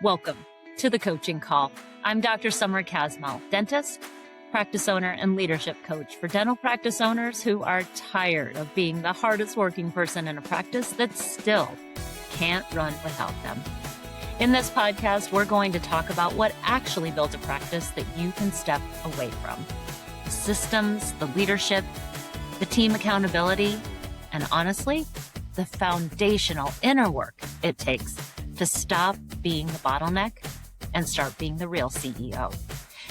Welcome to the Coaching Call. I'm Dr. Summer Kassmel, dentist, practice owner, and leadership coach for dental practice owners who are tired of being the hardest working person in a practice that still can't run without them. In this podcast, we're going to talk about what actually builds a practice that you can step away from. The systems, the leadership, the team accountability, and honestly, the foundational inner work it takes to stop being the bottleneck and start being the real CEO.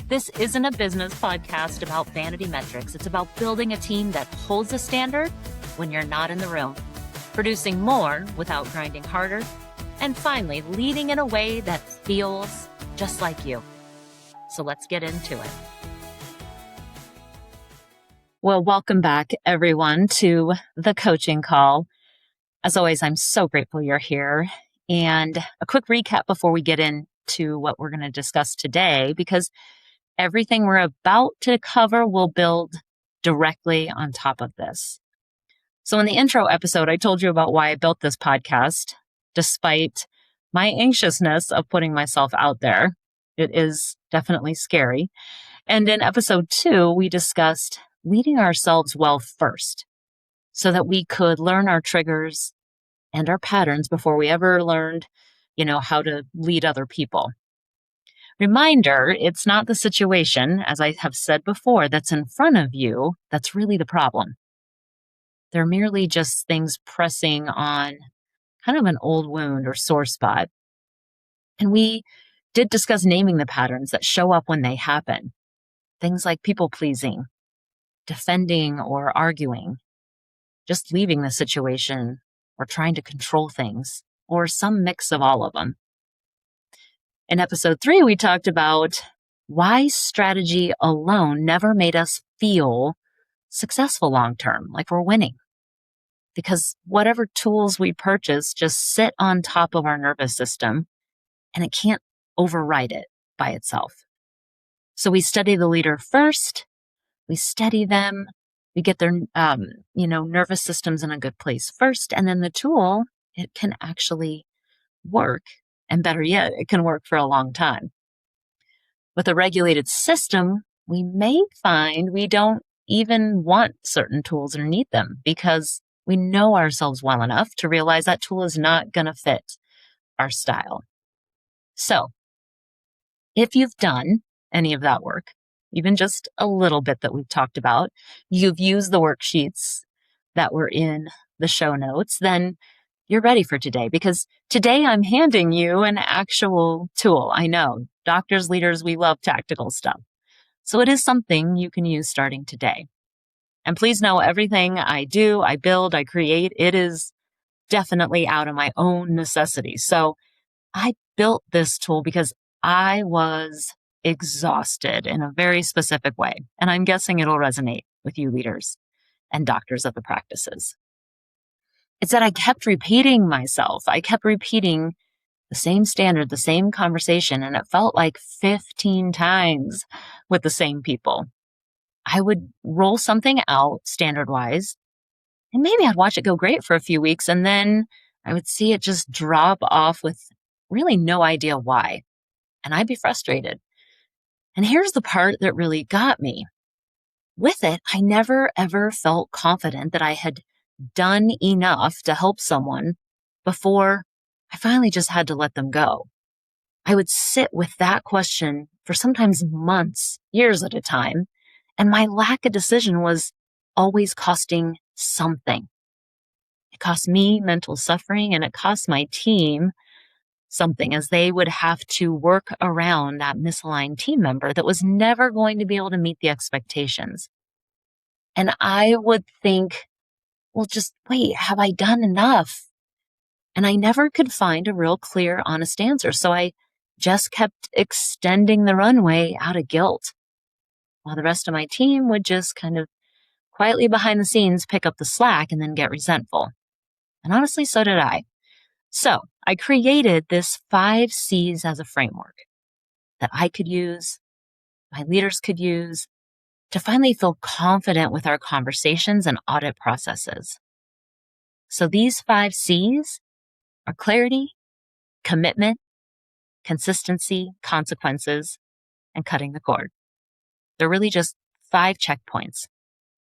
This isn't a business podcast about vanity metrics. It's about building a team that holds a standard when you're not in the room, producing more without grinding harder, and finally, leading in a way that feels just like you. So let's get into it. Well, welcome back, everyone, to the Coaching Call. As always, I'm so grateful you're here. And a quick recap before we get into what we're going to discuss today, because everything we're about to cover will build directly on top of this. So in the intro episode, I told you about why I built this podcast, despite my anxiousness of putting myself out there. It is definitely scary. And in episode 2, we discussed leading ourselves well first so that we could learn our triggers and our patterns before we ever learned, how to lead other people. Reminder, it's not the situation, as I have said before, that's in front of you that's really the problem. They're merely just things pressing on kind of an old wound or sore spot. And we did discuss naming the patterns that show up when they happen. Things like people pleasing, defending or arguing, just leaving the situation, or trying to control things, or some mix of all of them. In episode 3, we talked about why strategy alone never made us feel successful long-term, like we're winning. Because whatever tools we purchase just sit on top of our nervous system, and it can't override it by itself. So we study the leader first, we steady them, we get their, nervous systems in a good place first, and then the tool, it can actually work. And better yet, it can work for a long time. With a regulated system, we may find we don't even want certain tools or need them because we know ourselves well enough to realize that tool is not going to fit our style. So, if you've done any of that work, even just a little bit that we've talked about, you've used the worksheets that were in the show notes, then you're ready for today, because today I'm handing you an actual tool. I know, doctors, leaders, we love tactical stuff. So it is something you can use starting today. And please know everything I do, I build, I create, it is definitely out of my own necessity. So I built this tool because I was exhausted in a very specific way. And I'm guessing it'll resonate with you leaders and doctors of the practices. It's that I kept repeating myself. I kept repeating the same standard, the same conversation, and it felt like 15 times with the same people. I would roll something out standard-wise, and maybe I'd watch it go great for a few weeks, and then I would see it just drop off with really no idea why. And I'd be frustrated. And here's the part that really got me. With it, I never ever felt confident that I had done enough to help someone before I finally just had to let them go. I would sit with that question for sometimes months, years at a time, and my lack of decision was always costing something. It cost me mental suffering, and it cost my team something, as they would have to work around that misaligned team member that was never going to be able to meet the expectations. And I would think, well, just wait, have I done enough? And I never could find a real clear, honest answer. So I just kept extending the runway out of guilt, while the rest of my team would just kind of quietly behind the scenes pick up the slack and then get resentful. And honestly, so did I. So I created this 5 C's as a framework that I could use, my leaders could use, to finally feel confident with our conversations and audit processes. So these 5 C's are clarity, commitment, consistency, consequences, and cutting the cord. They're really just 5 checkpoints.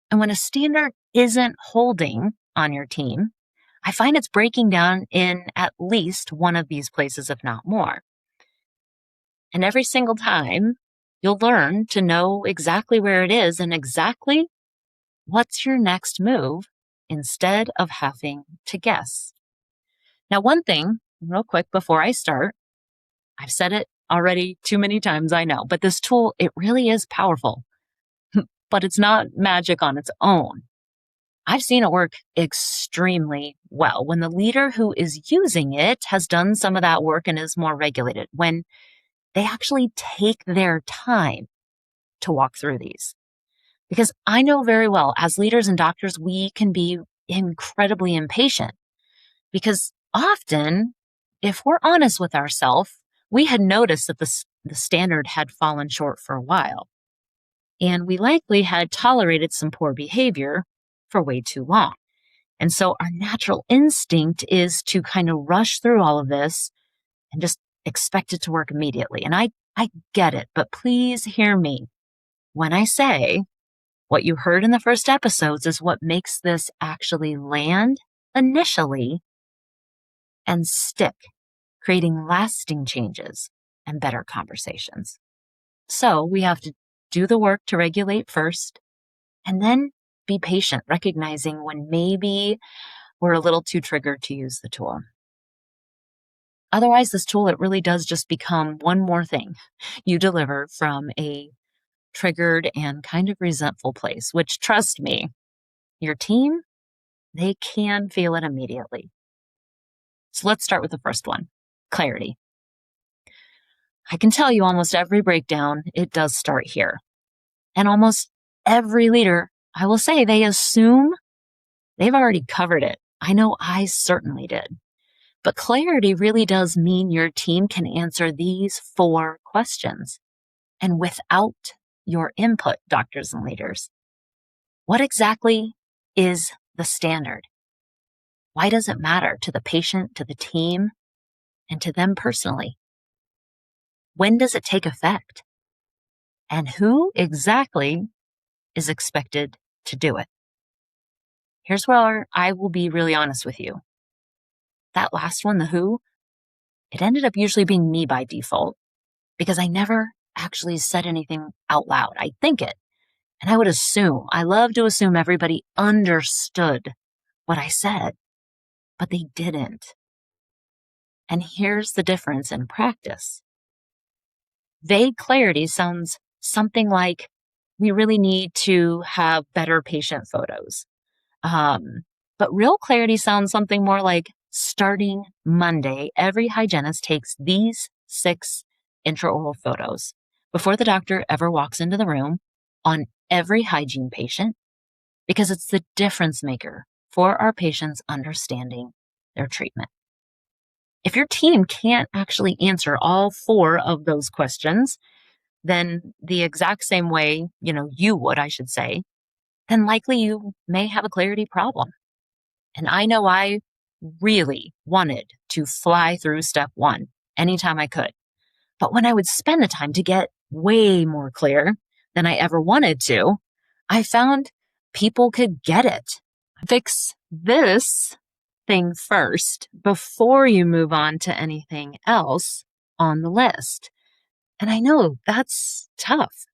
And when a standard isn't holding on your team, I find it's breaking down in at least one of these places, if not more. And every single time, you'll learn to know exactly where it is and exactly what's your next move instead of having to guess. Now, one thing, real quick before I start, I've said it already too many times, I know, but this tool, it really is powerful, but it's not magic on its own. I've seen it work extremely well when the leader who is using it has done some of that work and is more regulated, when they actually take their time to walk through these. Because I know very well, as leaders and doctors, we can be incredibly impatient because often, if we're honest with ourselves, we had noticed that the standard had fallen short for a while. And we likely had tolerated some poor behavior for way too long. And so our natural instinct is to kind of rush through all of this and just expect it to work immediately. And I get it, but please hear me when I say what you heard in the first episodes is what makes this actually land initially and stick, creating lasting changes and better conversations. So we have to do the work to regulate first, and then be patient, recognizing when maybe we're a little too triggered to use the tool. Otherwise, this tool, it really does just become one more thing you deliver from a triggered and kind of resentful place, which, trust me, your team, they can feel it immediately. So let's start with the first one, clarity. I can tell you almost every breakdown, it does start here. And almost every leader, I will say, they assume they've already covered it. I know I certainly did. But clarity really does mean your team can answer these 4 questions. And without your input, doctors and leaders, what exactly is the standard? Why does it matter to the patient, to the team, and to them personally? When does it take effect? And who exactly is expected to do it? Here's where I will be really honest with you. That last one, the who, it ended up usually being me by default because I never actually said anything out loud. I think it, and I would assume. I love to assume everybody understood what I said, but they didn't. And here's the difference in practice. Vague clarity sounds something like, we really need to have better patient photos. But real clarity sounds something more like, starting Monday, every hygienist takes these 6 intraoral photos before the doctor ever walks into the room on every hygiene patient, because it's the difference maker for our patients understanding their treatment. If your team can't actually answer all 4 of those questions, then the exact same way, you would, I should say, then likely you may have a clarity problem. And I know I really wanted to fly through step 1 anytime I could. But when I would spend the time to get way more clear than I ever wanted to, I found people could get it. Fix this thing first before you move on to anything else on the list. And I know that's tough.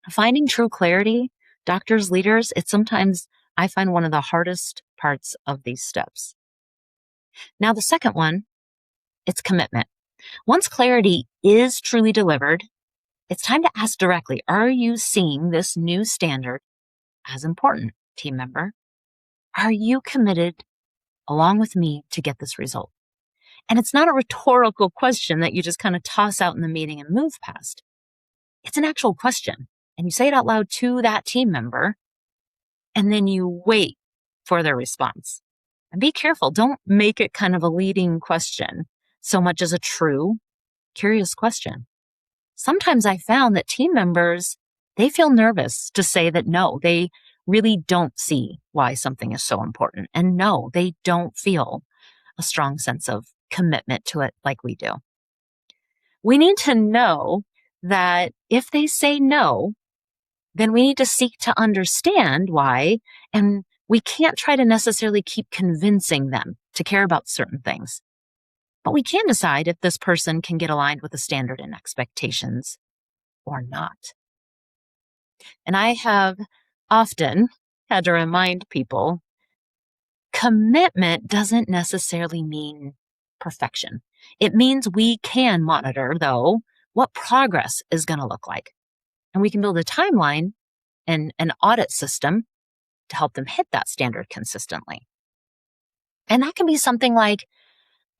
Finding true clarity, doctors, leaders, it's sometimes I find one of the hardest parts of these steps. Now, the second one, it's commitment. Once clarity is truly delivered, it's time to ask directly, are you seeing this new standard as important, team member? Are you committed along with me to get this result? And it's not a rhetorical question that you just kind of toss out in the meeting and move past. It's an actual question. And you say it out loud to that team member, and then you wait for their response. And be careful. Don't make it kind of a leading question so much as a true, curious question. Sometimes I found that team members, they feel nervous to say that no, they really don't see why something is so important. And no, they don't feel a strong sense of commitment to it like we do. We need to know that if they say no, then we need to seek to understand why, and we can't try to necessarily keep convincing them to care about certain things. But we can decide if this person can get aligned with the standard and expectations or not. And I have often had to remind people, commitment doesn't necessarily mean perfection. It means we can monitor, though, what progress is going to look like. And we can build a timeline and an audit system to help them hit that standard consistently. And that can be something like,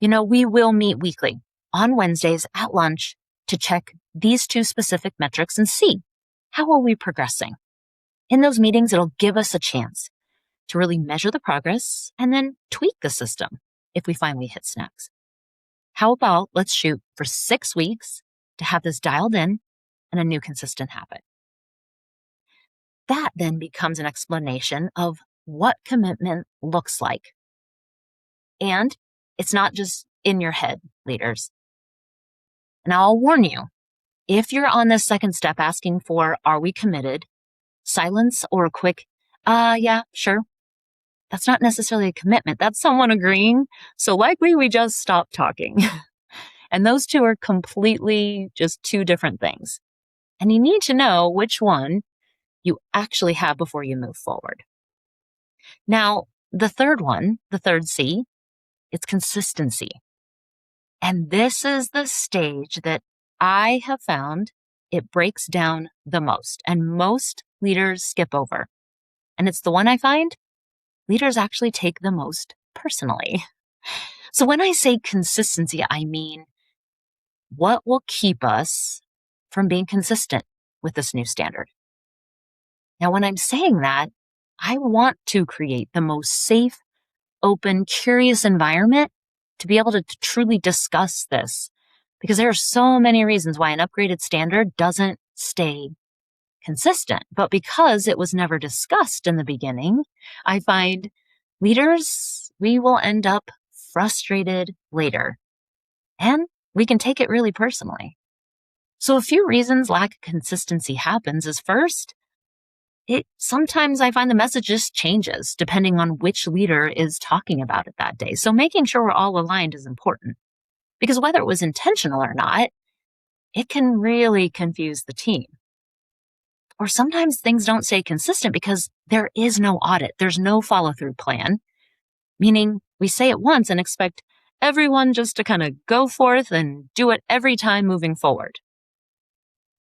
we will meet weekly on Wednesdays at lunch to check these 2 specific metrics and see how are we progressing. In those meetings, it'll give us a chance to really measure the progress and then tweak the system if we finally hit snags. How about let's shoot for 6 weeks to have this dialed in and a new consistent habit. That then becomes an explanation of what commitment looks like. And it's not just in your head, leaders. And I'll warn you, if you're on this second step asking for, are we committed? Silence or a quick, yeah, sure. That's not necessarily a commitment. That's someone agreeing. So likely we just stopped talking. And those two are completely just 2 different things. And you need to know which one you actually have before you move forward. Now, the third one, the third C, it's consistency. And this is the stage that I have found it breaks down the most, and most leaders skip over. And it's the one I find leaders actually take the most personally. So when I say consistency, I mean, what will keep us from being consistent with this new standard? Now, when I'm saying that, I want to create the most safe, open, curious environment to be able to truly discuss this, because there are so many reasons why an upgraded standard doesn't stay consistent. But because it was never discussed in the beginning, I find leaders, we will end up frustrated later, and we can take it really personally. So a few reasons lack of consistency happens is, first, sometimes I find the message just changes depending on which leader is talking about it that day. So making sure we're all aligned is important, because whether it was intentional or not, it can really confuse the team. Or sometimes things don't stay consistent because there is no audit. There's no follow-through plan, meaning we say it once and expect everyone just to kind of go forth and do it every time moving forward.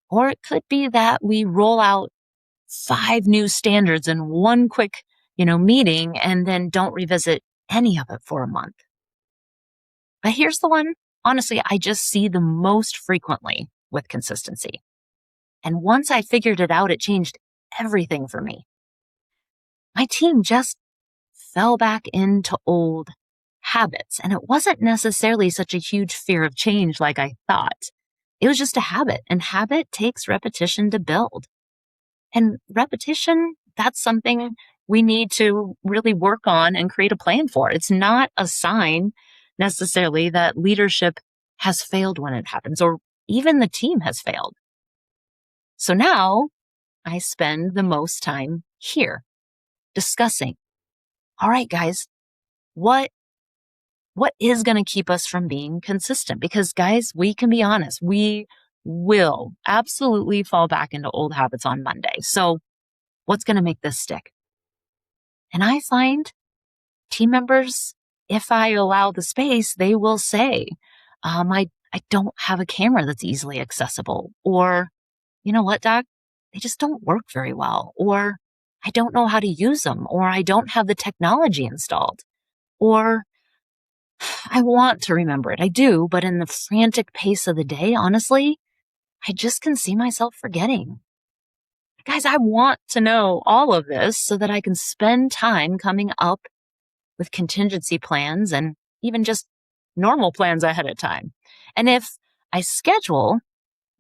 Or it could be that we roll out 5 new standards in one quick, meeting and then don't revisit any of it for a month. But here's the one, honestly, I just see the most frequently with consistency. And once I figured it out, it changed everything for me. My team just fell back into old habits, and it wasn't necessarily such a huge fear of change like I thought. It was just a habit, and habit takes repetition to build. And repetition, that's something we need to really work on and create a plan for. It's not a sign necessarily that leadership has failed when it happens, or even the team has failed. So now I spend the most time here discussing, all right, guys, what is going to keep us from being consistent? Because guys, we can be honest, we will absolutely fall back into old habits on Monday. So what's going to make this stick? And I find team members, if I allow the space, they will say, I don't have a camera that's easily accessible. Or, you know what, Doc? They just don't work very well. Or I don't know how to use them. Or I don't have the technology installed. Or I want to remember it. I do, but in the frantic pace of the day, honestly, I just can see myself forgetting. Guys, I want to know all of this so that I can spend time coming up with contingency plans and even just normal plans ahead of time. And if I schedule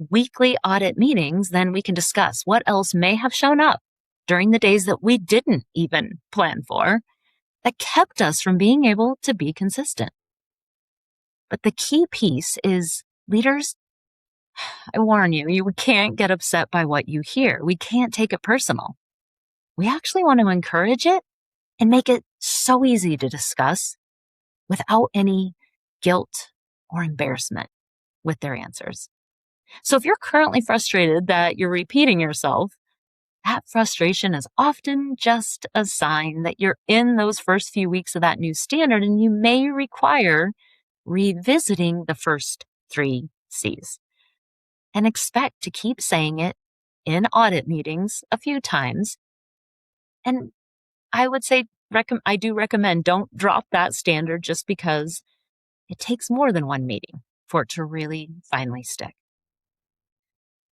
weekly audit meetings, then we can discuss what else may have shown up during the days that we didn't even plan for that kept us from being able to be consistent. But the key piece is, leaders, I warn you, you can't get upset by what you hear. We can't take it personal. We actually want to encourage it and make it so easy to discuss without any guilt or embarrassment with their answers. So if you're currently frustrated that you're repeating yourself, that frustration is often just a sign that you're in those first few weeks of that new standard, and you may require revisiting the first 3 C's. And expect to keep saying it in audit meetings a few times. And I would say, I do recommend don't drop that standard just because it takes more than one meeting for it to really finally stick.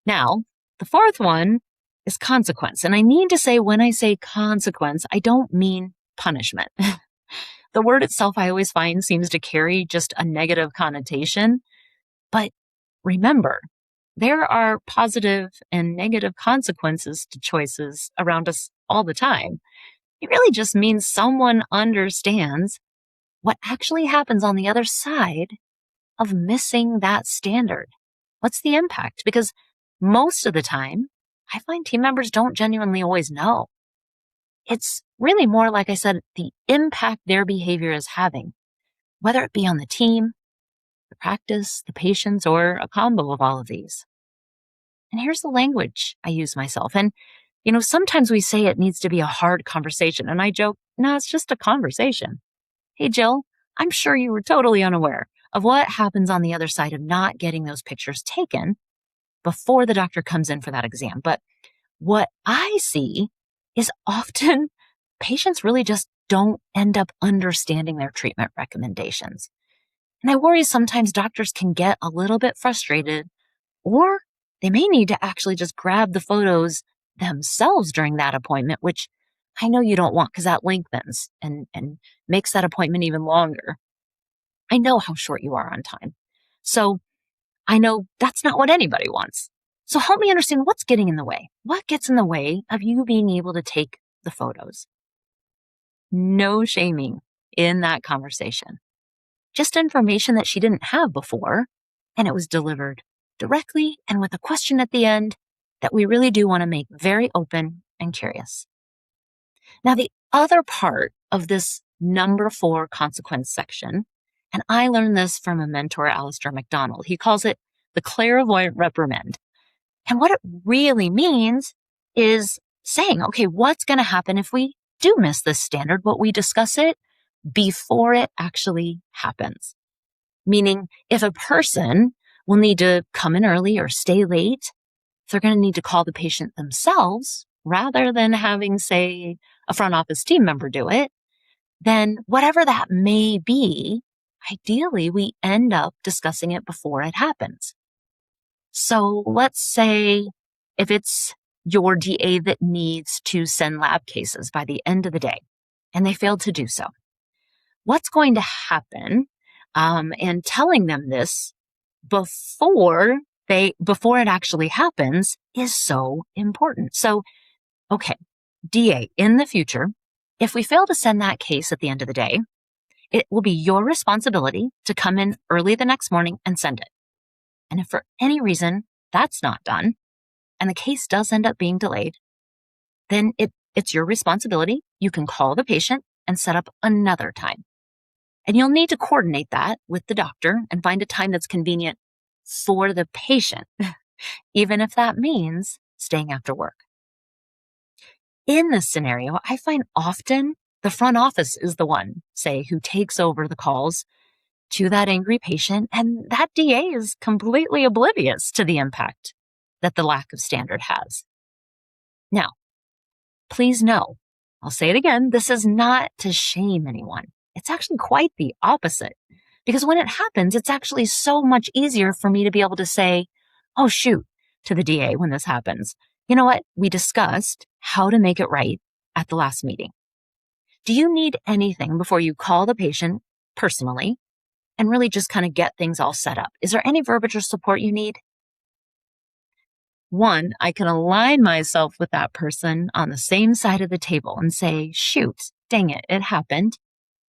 Now, the fourth one is consequence. And I need to say, when I say consequence, I don't mean punishment. The word itself, I always find, seems to carry just a negative connotation. But remember, there are positive and negative consequences to choices around us all the time. It really just means someone understands what actually happens on the other side of missing that standard. What's the impact? Because most of the time, I find team members don't genuinely always know. It's really more, like I said, the impact their behavior is having, whether it be on the team, the practice, the patients, or a combo of all of these. And here's the language I use myself. And, sometimes we say it needs to be a hard conversation. And I joke, no, it's just a conversation. Hey, Jill, I'm sure you were totally unaware of what happens on the other side of not getting those pictures taken before the doctor comes in for that exam. But what I see is often patients really just don't end up understanding their treatment recommendations. And I worry sometimes doctors can get a little bit frustrated, or they may need to actually just grab the photos themselves during that appointment, which I know you don't want because that lengthens and makes that appointment even longer. I know how short you are on time. So I know that's not what anybody wants. So help me understand what's getting in the way. What gets in the way of you being able to take the photos? No shaming in that conversation. Just information that she didn't have before, and it was delivered directly and with a question at the end that we really do want to make very open and curious. Now, the other part of this number 4 consequence section, and I learned this from a mentor, Alistair McDonald. He calls it the clairvoyant reprimand. And what it really means is saying, okay, what's going to happen if we do miss this standard, but we discuss it before it actually happens? Meaning, if a person will need to come in early or stay late, they're going to need to call the patient themselves rather than having, say, a front office team member do it, then whatever that may be, ideally, we end up discussing it before it happens. So let's say if it's your DA that needs to send lab cases by the end of the day and they failed to do so, what's going to happen? And telling them this before it actually happens is so important. So, okay, DA, in the future, if we fail to send that case at the end of the day, it will be your responsibility to come in early the next morning and send it. And if for any reason that's not done and the case does end up being delayed, then it's your responsibility. You can call the patient and set up another time. And you'll need to coordinate that with the doctor and find a time that's convenient for the patient, even if that means staying after work. In this scenario, I find often the front office is the one, say, who takes over the calls to that angry patient, and that DA is completely oblivious to the impact that the lack of standard has. Now, please know, I'll say it again, this is not to shame anyone. It's actually quite the opposite. Because when it happens, it's actually so much easier for me to be able to say, oh, shoot, to the DA when this happens. You know what? We discussed how to make it right at the last meeting. Do you need anything before you call the patient personally and really just kind of get things all set up? Is there any verbiage or support you need? One, I can align myself with that person on the same side of the table and say, shoot, dang it, it happened.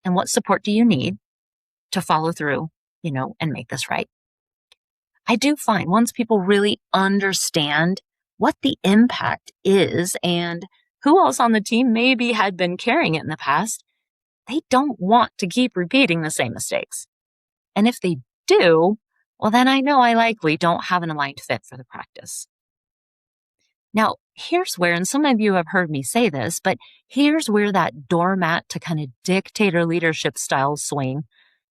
And what support do you need to follow through, and make this right? I do find once people really understand what the impact is and who else on the team maybe had been carrying it in the past, they don't want to keep repeating the same mistakes. And if they do, well, then I know I likely don't have an aligned fit for the practice. Now, here's where, and some of you have heard me say this, but here's where that doormat to kind of dictator leadership style swing,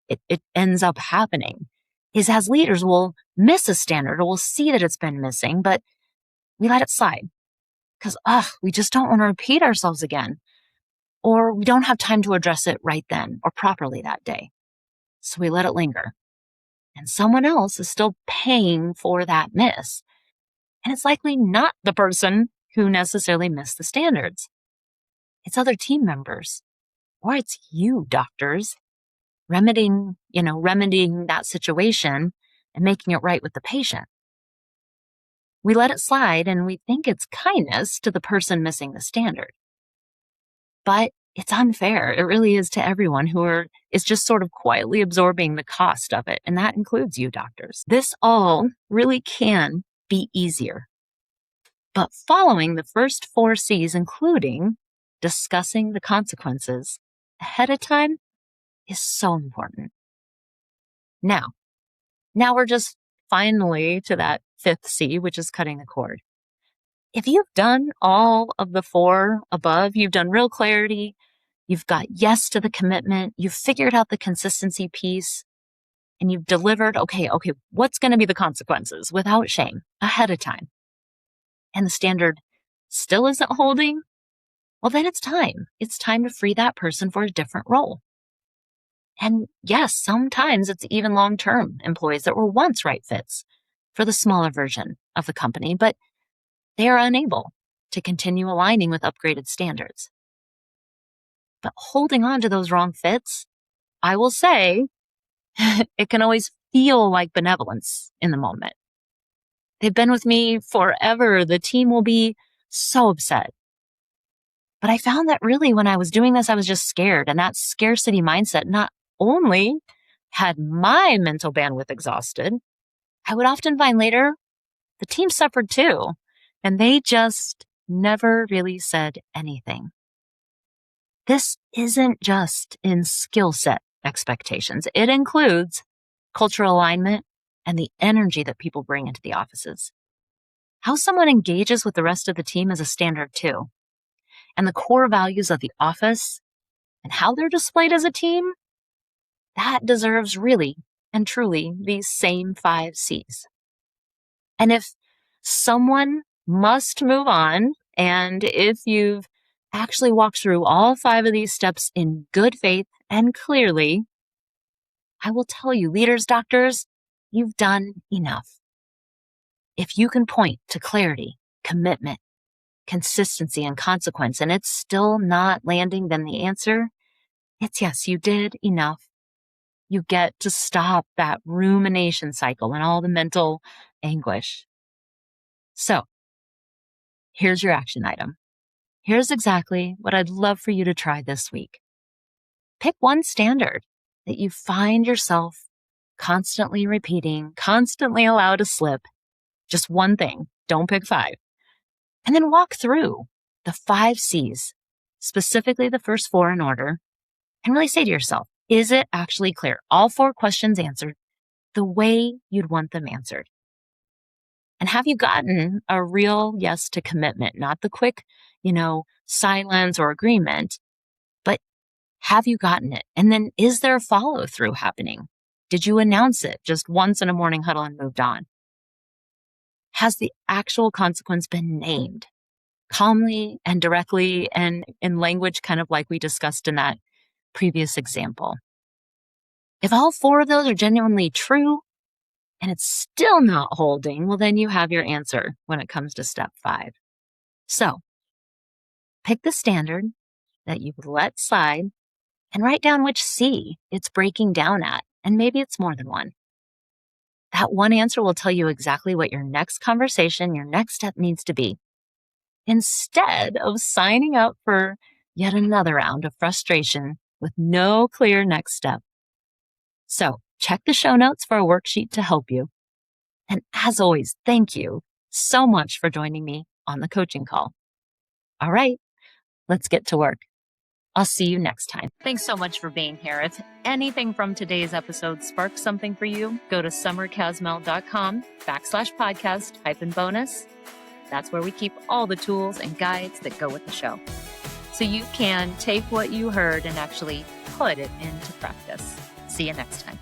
it ends up happening, is as leaders will miss a standard or we'll see that it's been missing, but we let it slide because, we just don't want to repeat ourselves again, or we don't have time to address it right then or properly that day. So we let it linger. And someone else is still paying for that miss. And it's likely not the person who necessarily missed the standards. It's other team members, or it's you, doctors, remedying that situation and making it right with the patient. We let it slide and we think it's kindness to the person missing the standard. But it's unfair. It really is to everyone is just sort of quietly absorbing the cost of it. And that includes you, doctors. This all really can be easier. But following the first 4 C's, including discussing the consequences ahead of time, is so important. Now we're just finally to that 5th C, which is cutting the cord. If you've done all of the 4 above, you've done real clarity, you've got yes to the commitment, you've figured out the consistency piece, and you've delivered, okay, what's going to be the consequences without shame ahead of time, and the standard still isn't holding, well, then it's time. It's time to free that person for a different role. And yes, sometimes it's even long-term employees that were once right fits for the smaller version of the company, but they are unable to continue aligning with upgraded standards. But holding on to those wrong fits, I will say, it can always feel like benevolence in the moment. They've been with me forever. The team will be so upset. But I found that really when I was doing this, I was just scared. And that scarcity mindset not only had my mental bandwidth exhausted, I would often find later the team suffered too. And they just never really said anything. This isn't just in skill set expectations. It includes cultural alignment and the energy that people bring into the offices. How someone engages with the rest of the team is a standard too. And the core values of the office and how they're displayed as a team, that deserves really and truly these same 5 C's. And if someone must move on, and if you've actually walked through all 5 of these steps in good faith and clearly, I will tell you, leaders, doctors, you've done enough. If you can point to clarity, commitment, consistency, and consequence, and it's still not landing, then the answer, it's yes, you did enough. You get to stop that rumination cycle and all the mental anguish. So, here's your action item. Here's exactly what I'd love for you to try this week. Pick one standard that you find yourself constantly repeating, constantly allow to slip. Just one thing. Don't pick 5. And then walk through the 5 C's, specifically the first 4 in order, and really say to yourself, is it actually clear? All 4 questions answered the way you'd want them answered. And have you gotten a real yes to commitment, not the quick, silence or agreement, but have you gotten it? And then is there a follow through happening? Did you announce it just once in a morning huddle and moved on? Has the actual consequence been named calmly and directly and in language kind of like we discussed in that previous example? If all 4 of those are genuinely true and it's still not holding, well, then you have your answer when it comes to step 5. So pick the standard that you've let slide and write down which C it's breaking down at. And maybe it's more than one. That one answer will tell you exactly what your next conversation, your next step needs to be. Instead of signing up for yet another round of frustration with no clear next step. So check the show notes for a worksheet to help you. And as always, thank you so much for joining me on the coaching call. All right, let's get to work. I'll see you next time. Thanks so much for being here. If anything from today's episode sparks something for you, go to summerkassmel.com/podcast-bonus. That's where we keep all the tools and guides that go with the show. So you can take what you heard and actually put it into practice. See you next time.